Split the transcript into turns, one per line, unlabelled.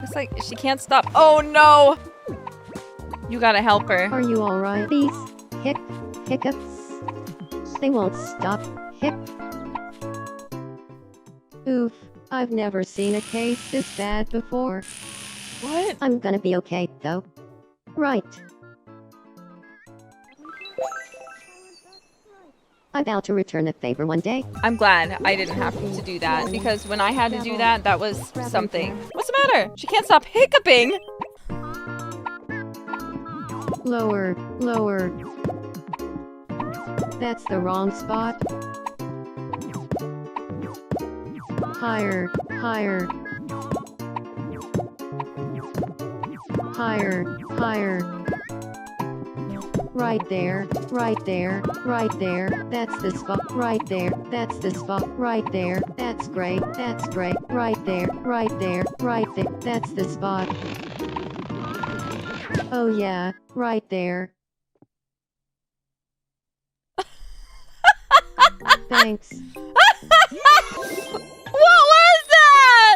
Looks like she can't stop. Oh no! You gotta help her.
Are you alright? These hiccups. They won't stop. Oof. I've never seen a case this bad before.
What?
I'm gonna be okay, though. Right. I vow to return a favor one day.
I'm glad I didn't have to do that, because when I had to do that, that was something. What's the matter? She can't stop hiccuping!
Lower, lower. That's the wrong spot. Higher, higher. Higher, higher. Right there, right there, right there. That's the spot. Right there, that's the spot. Right there, that's great, that's great. Right there, right there, right there. That's the spot. Oh yeah, right there. Thanks.